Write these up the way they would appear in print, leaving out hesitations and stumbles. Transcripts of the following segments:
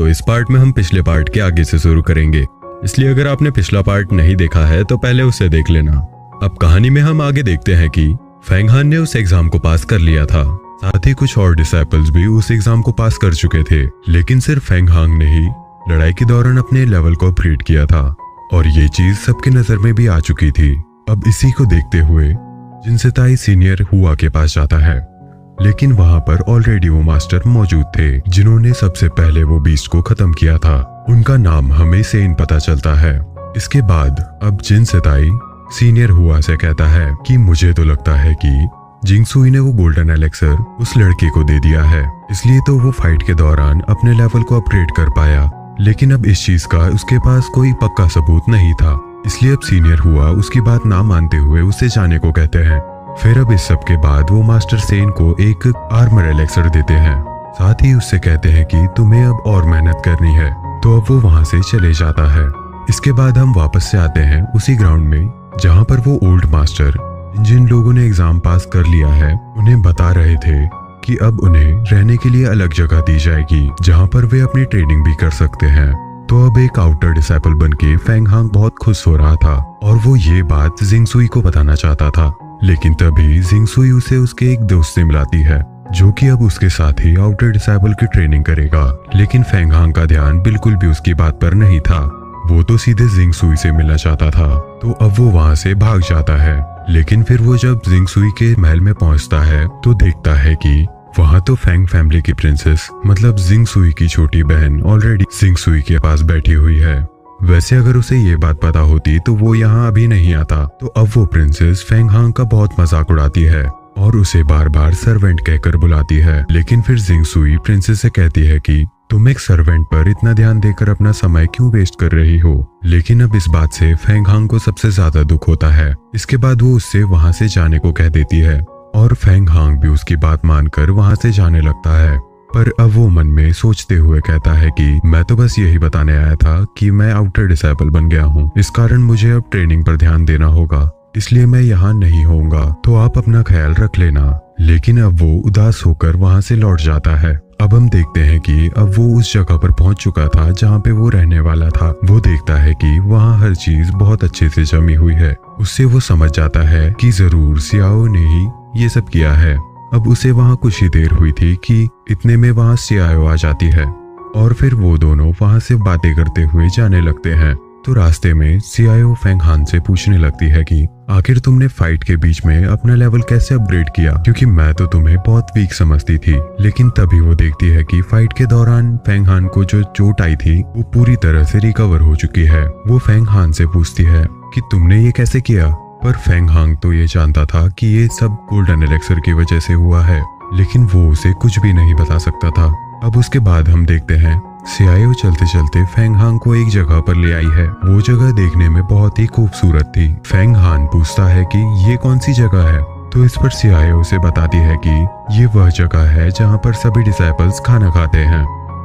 तो इस पार्ट में हम पिछले पार्ट के आगे से शुरू करेंगे, इसलिए अगर आपने पिछला पार्ट नहीं देखा है तो पहले उसे देख लेना। अब कहानी में हम आगे देखते हैं कि फेंग हान ने उस एग्जाम को पास कर लिया था, साथ ही कुछ और डिसाइपल्स भी उस एग्जाम को पास कर चुके थे, लेकिन सिर्फ फेंग हान ने ही लड़ाई के दौरान अपने लेवल को अपग्रेड किया था और ये चीज सबके नजर में भी आ चुकी थी। अब इसी को देखते हुए जिनसेताई सीनियर हुआ के पास जाता है, लेकिन वहां पर ऑलरेडी वो मास्टर मौजूद थे जिन्होंने सबसे पहले वो बीस्ट को खत्म किया था। उनका नाम हमें सेन पता चलता है। इसके बाद अब जिनसेताई सीनियर हुआ से कहता है कि मुझे तो लगता है कि जिंगसुई ने वो गोल्डन एलेक्सर उस लड़के को दे दिया है, इसलिए तो वो फाइट के दौरान अपने लेवल को अपग्रेड कर पाया, लेकिन अब इस चीज का उसके पास कोई पक्का सबूत नहीं था, इसलिए अब सीनियर हुआ उसकी बात ना मानते हुए उसे जाने को कहते हैं। फिर अब इस सब के बाद वो मास्टर सेन को एक आर्मर एलेक्सर देते हैं, साथ ही उससे कहते हैं कि तुम्हें अब और मेहनत करनी है, तो अब वो वहां से चले जाता है। इसके बाद हम वापस से आते हैं उसी ग्राउंड में जहां पर वो ओल्ड मास्टर जिन लोगों ने एग्जाम पास कर लिया है उन्हें बता रहे थे कि अब उन्हें रहने के लिए अलग जगह दी जाएगी जहां पर वे अपनी ट्रेनिंग भी कर सकते हैं। तो अब एक आउटर डिसाइपल बनके फेंग हांग बहुत खुश हो रहा था और वो ये बात जिंगसुई को बताना चाहता था, लेकिन तभी जिंगसुई उसे उसके एक दोस्त से मिलाती है जो कि अब उसके साथ ही आउटर डिसाइपल की ट्रेनिंग करेगा, लेकिन फेंग हांग का ध्यान बिल्कुल भी उसकी बात पर नहीं था। वो तो सीधे जिंगसुई से मिलना चाहता था, तो अब वो वहां से भाग जाता है। लेकिन फिर वो जब जिंगसुई के महल में पहुंचता है तो देखता है कि वहां तो फेंग फैमिली की प्रिंसेस मतलब जिंगसुई की छोटी बहन ऑलरेडी जिंगसुई के पास बैठी हुई है। वैसे अगर उसे ये बात पता होती तो वो यहाँ अभी नहीं आता। तो अब वो प्रिंसेस फेंग हांग का बहुत मजाक उड़ाती है और उसे बार बार सर्वेंट कहकर बुलाती है, लेकिन फिर जिंगसुई प्रिंसेस से कहती है कि तुम एक सर्वेंट पर इतना ध्यान देकर अपना समय क्यों वेस्ट कर रही हो। लेकिन अब इस बात से फेंग हांग को सबसे ज्यादा दुख होता है। इसके बाद वो उससे वहां से जाने को कह देती है और फेंग हांग भी उसकी बात मानकर वहां से जाने लगता है। पर अब वो मन में सोचते हुए कहता है कि मैं तो बस यही बताने आया था कि मैं आउटर डिसाइपल बन गया हूँ, इस कारण मुझे अब ट्रेनिंग पर ध्यान देना होगा, इसलिए मैं यहाँ नहीं होऊंगा, तो आप अपना ख्याल रख लेना। लेकिन अब वो उदास होकर वहां से लौट जाता है। अब हम देखते हैं कि अब वो उस जगह पर पहुंच चुका था जहां पे वो रहने वाला था। वो देखता है कि वहां हर चीज बहुत अच्छे से जमी हुई है। उससे वो समझ जाता है कि जरूर सियाओ ने ही ये सब किया है। अब उसे वहां कुछ ही देर हुई थी कि इतने में वहां सियाओ आ जाती है और फिर वो दोनों वहां से बातें करते हुए जाने लगते हैं। तो रास्ते में सियाओ फेंग हान से पूछने लगती है कि आखिर तुमने फाइट के बीच में अपना लेवल कैसे अपग्रेड किया, क्योंकि मैं तो तुम्हें बहुत वीक समझती थी। लेकिन तभी वो देखती है कि फाइट के दौरान फेंग हान को जो चोट आई थी वो पूरी तरह से रिकवर हो चुकी है। वो फेंग हान से पूछती है कि तुमने ये कैसे किया, पर फेंग हांग तो ये जानता था कि ये सब गोल्डन एलेक्सर की वजह से हुआ है, लेकिन वो उसे कुछ भी नहीं बता सकता था। अब उसके बाद हम देखते हैं सियाओ चलते चलते फेंग हांग को एक जगह पर ले आई है। वो जगह देखने में बहुत ही खूबसूरत थी। फेंग हान पूछता है कि ये कौन सी जगह है, तो इस पर सियाओ उसे बताती है कि ये वह जगह है जहाँ पर सभी डिसाइपल्स खाना खाते हैं।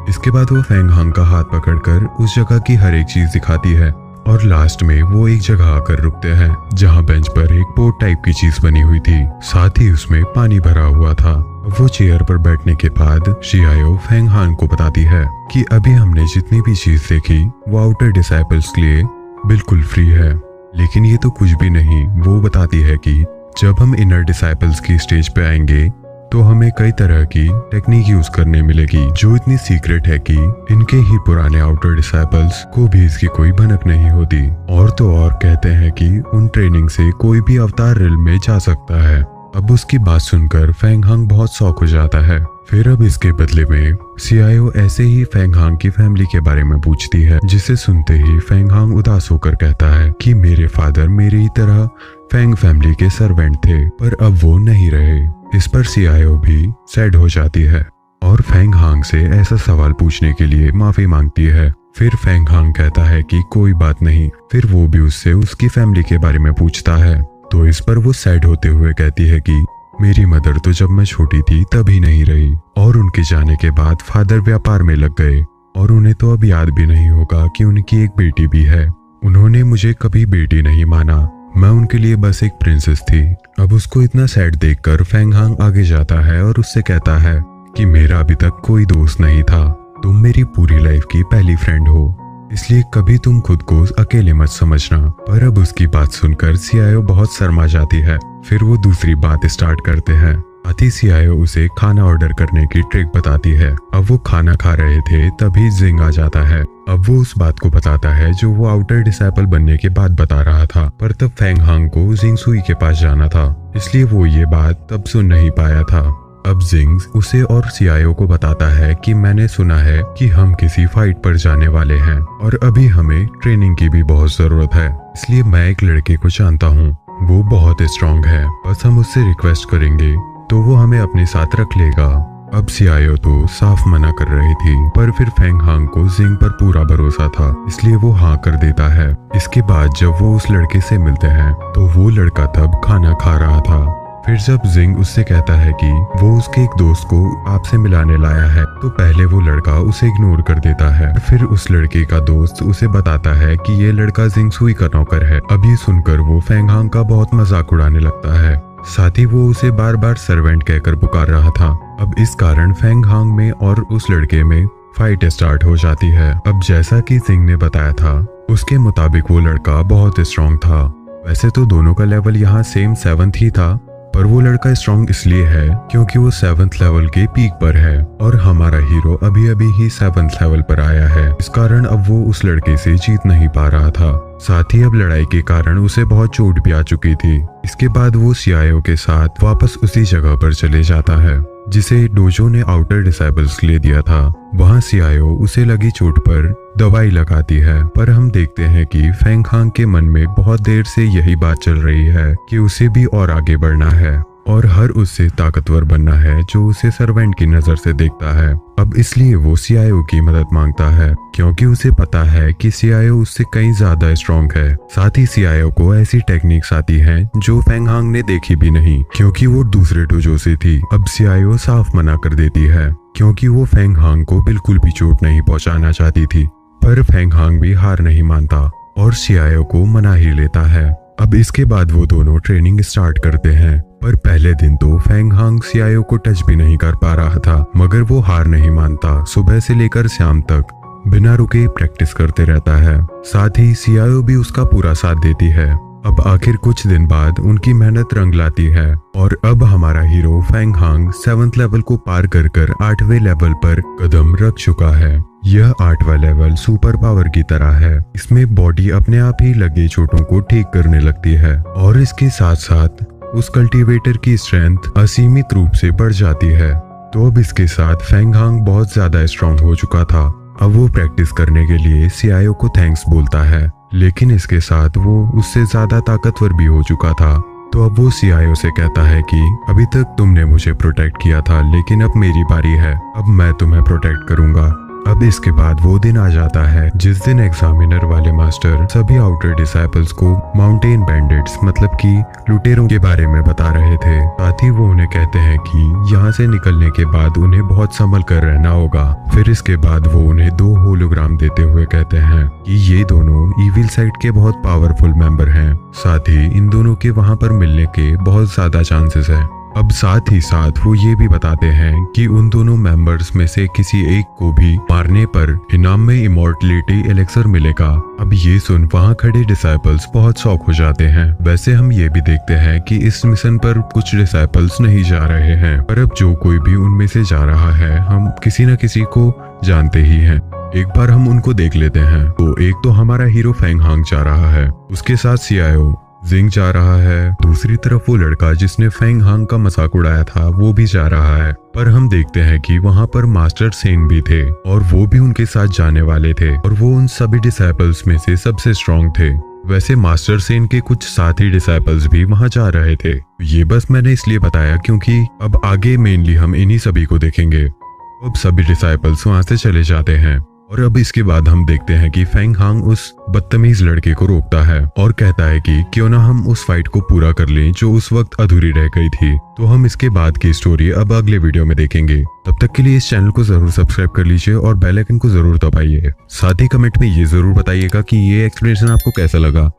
इसके बाद वो फेंग हांग का हाथ पकड़कर उस जगह की हर एक चीज दिखाती है और लास्ट में वो एक जगह आकर रुकते हैं जहाँ बेंच पर एक बोट टाइप की चीज बनी हुई थी, साथ ही उसमें पानी भरा हुआ था। वो चेयर पर बैठने के बाद सियाओ फेंग हान को बताती है कि अभी हमने जितनी भी चीज देखी वो आउटर डिसाइपल्स के लिए बिल्कुल फ्री है, लेकिन ये तो कुछ भी नहीं। वो बताती है कि जब हम इनर डिसाइपल्स की स्टेज पे आएंगे तो हमें कई तरह की टेक्निक यूज करने मिलेगी जो इतनी सीक्रेट है कि इनके ही पुराने आउटर डिसाइपल्स को भी इसकी कोई भनक नहीं होती। और तो और कहते हैं कि उन ट्रेनिंग से कोई भी अवतार रिल में जा सकता है। अब उसकी बात सुनकर फेंग हांग बहुत शॉक हो जाता है। फिर अब इसके बदले में सियाओ ऐसे ही फेंग हांग की फैमिली के बारे में पूछती है, जिसे सुनते ही फेंग हांग उदास होकर कहता है कि मेरे फादर मेरी ही तरह फेंग फैमिली के सर्वेंट थे, पर अब वो नहीं रहे। इस पर सियाओ भी सैड हो जाती है और फेंग हांग से ऐसा सवाल पूछने के लिए माफी मांगती है। फिर फेंग हांग कहता है कि कोई बात नहीं। फिर वो भी उससे उसकी फैमिली के बारे में पूछता है, तो इस पर वो सैड होते हुए कहती है कि मेरी मदर तो जब मैं छोटी थी तभी नहीं रही और उनके जाने के बाद फादर व्यापार में लग गए और उन्हें तो अब याद भी नहीं होगा कि उनकी एक बेटी भी है। उन्होंने मुझे कभी बेटी नहीं माना, मैं उनके लिए बस एक प्रिंसेस थी। अब उसको इतना सैड देखकर फेंग हांग आगे जाता है और उससे कहता है कि मेरा अभी तक कोई दोस्त नहीं था, तुम मेरी पूरी लाइफ की पहली फ्रेंड हो, इसलिए कभी तुम खुद को अकेले मत समझना। पर अब उसकी बात सुनकर सीआईओ बहुत शर्मा जाती है। फिर वो दूसरी बात स्टार्ट करते हैं। आती सीआईओ उसे खाना ऑर्डर करने की ट्रिक बताती है। अब वो खाना खा रहे थे तभी जिंग आ जाता है। अब वो उस बात को बताता है जो वो आउटर डिसाइपल बनने के बाद बता रहा था। पर तब फेंग हांग को जिंग सुई के पास जाना था, इसलिए वो ये बात तब सुन नहीं पाया था। अब जिंग उसे और सीआईओ को बताता है कि मैंने सुना है कि हम किसी फाइट पर जाने वाले हैं और अभी हमें ट्रेनिंग की भी बहुत जरूरत है। इसलिए मैं एक लड़के को जानता हूँ, वो बहुत स्ट्रांग है, बस हम उससे रिक्वेस्ट करेंगे तो वो हमें अपने साथ रख लेगा। अब सीआईओ तो साफ मना कर रही थी, पर फिर फेंग हांग को जिंग पर पूरा भरोसा था, इसलिए वो हाँ कर देता है। इसके बाद जब वो उस लड़के से मिलते हैं तो वो लड़का तब खाना खा रहा था। फिर जब जिंग उससे कहता है कि वो उसके एक दोस्त को आपसे मिलाने लाया है, तो पहले वो लड़का उसे इग्नोर कर देता है। फिर उस लड़के का दोस्त उसे बताता है कि ये लड़का जिंग सुई का नौकर है। अब ये सुनकर वो फेंग हांग का बहुत मजाक उड़ाने लगता है, साथ ही वो उसे बार बार सर्वेंट कहकर पुकार रहा था। अब इस कारण फेंग हांग में और उस लड़के में फाइट स्टार्ट हो जाती है। अब जैसा कि जिंग ने बताया था, उसके मुताबिक वो लड़का बहुत स्ट्रांग था। वैसे तो दोनों का लेवल यहाँ सेम 7th ही था, पर वो लड़का स्ट्रांग इसलिए है क्योंकि वो 7th लेवल के पीक पर है और हमारा हीरो अभी अभी ही 7th लेवल पर आया है। इस कारण अब वो उस लड़के से जीत नहीं पा रहा था। साथ ही अब लड़ाई के कारण उसे बहुत चोट भी आ चुकी थी। इसके बाद वो सीआईओ के साथ वापस उसी जगह पर चले जाता है जिसे डोजो ने आउटर डिसाइबल्स ले दिया था। वहाँ सीआईओ उसे लगी चोट पर दवाई लगाती है, पर हम देखते हैं कि फेंग हांग के मन में बहुत देर से यही बात चल रही है कि उसे भी और आगे बढ़ना है और हर उससे ताकतवर बनना है जो उसे सर्वेंट की नजर से देखता है। अब इसलिए वो सीआईओ की मदद मांगता है क्योंकि उसे पता है कि सीआईओ उससे कहीं ज्यादा स्ट्रांग है। साथ ही सीआईओ को ऐसी टेक्निक्स आती हैं जो फेंग हांग ने देखी भी नहीं क्योंकि वो दूसरे डोजो से थी। अब सीआईओ साफ मना कर देती है क्योंकि वो फेंग हांग को बिल्कुल भी चोट नहीं पहुंचाना चाहती थी। पर फेंग हांग भी हार नहीं मानता और सीआईओ को मना ही लेता है। अब इसके बाद वो दोनों ट्रेनिंग स्टार्ट करते हैं, पर पहले दिन तो फेंग हांग सीआईओ को टच भी नहीं कर पा रहा था, मगर वो हार नहीं मानता। सुबह से लेकर शाम तक बिना रुके प्रैक्टिस करते रहता है। साथ ही सीआईओ भी उसका पूरा साथ देती है। अब आखिर कुछ दिन बाद उनकी मेहनत रंग लाती है और अब हमारा hero Feng Hong 7th level को पार कर 8वें लेवल पर कदम रख चुका है। यह 8वां लेवल सुपर पावर की तरह है। इसमें बॉडी अपने आप ही लगे चोटों को ठीक करने लगती है और इसके साथ साथ उस कल्टीवेटर की स्ट्रेंथ असीमित रूप से बढ़ जाती है। तो अब इसके साथ फेंग हांग बहुत ज्यादा स्ट्रांग हो चुका था। अब वो प्रैक्टिस करने के लिए सीआईओ को थैंक्स बोलता है, लेकिन इसके साथ वो उससे ज्यादा ताकतवर भी हो चुका था। तो अब वो सीआईओ से कहता है कि अभी तक तुमने मुझे प्रोटेक्ट किया था, लेकिन अब मेरी बारी है, अब मैं तुम्हें प्रोटेक्ट करूंगा। अब इसके बाद वो दिन आ जाता है जिस दिन एग्जामिनर वाले मास्टर सभी आउटर डिसाइपल्स को माउंटेन बैंडिट्स मतलब कि लुटेरों के बारे में बता रहे थे। साथ ही वो उन्हें कहते हैं कि यहाँ से निकलने के बाद उन्हें बहुत संभल कर रहना होगा। फिर इसके बाद वो उन्हें 2 होलोग्राम देते हुए कहते हैं कि ये दोनों इविल साइड के बहुत पावरफुल मेंबर हैं। साथ ही इन दोनों के वहाँ पर मिलने के बहुत ज्यादा चांसेस है। अब साथ ही साथ वो ये भी बताते हैं कि उन दोनों मेंबर्स में से किसी एक को भी मारने पर इनाम में इमॉर्टलिटी एलेक्सर मिलेगा। अब ये सुन वहाँ खड़े डिसाइपल्स बहुत शॉक हो जाते हैं। वैसे हम ये भी देखते हैं कि इस मिशन पर कुछ डिसाइपल्स नहीं जा रहे हैं, पर अब जो कोई भी उनमें से जा रहा है हम किसी न किसी को जानते ही हैं। एक बार हम उनको देख लेते हैं। तो एक तो हमारा हीरो फेंग हांग जा रहा है, उसके साथ सीआईओ जिंग जा रहा है। दूसरी तरफ वो लड़का जिसने फेंग हांग का मजाक उड़ाया था वो भी जा रहा है। पर हम देखते हैं कि वहाँ पर मास्टर सेन भी थे और वो भी उनके साथ जाने वाले थे और वो उन सभी डिसाइपल्स में से सबसे स्ट्रांग थे। वैसे मास्टर सेन के कुछ साथी डिसाइपल्स भी वहाँ जा रहे थे। ये बस मैंने इसलिए बताया क्योंकि अब आगे मेनली हम इन्हीं सभी को देखेंगे। अब सभी डिसाइपल्स वहाँ से चले जाते हैं और अब इसके बाद हम देखते हैं कि फेंग हांग उस बदतमीज लड़के को रोकता है और कहता है कि क्यों ना हम उस फाइट को पूरा कर लें जो उस वक्त अधूरी रह गई थी। तो हम इसके बाद की स्टोरी अब अगले वीडियो में देखेंगे। तब तक के लिए इस चैनल को जरूर सब्सक्राइब कर लीजिए और बेल आइकन को जरूर दबाइए। साथ ही कमेंट में ये जरूर बताइएगा कि ये एक्सप्लेनेशन आपको कैसा लगा।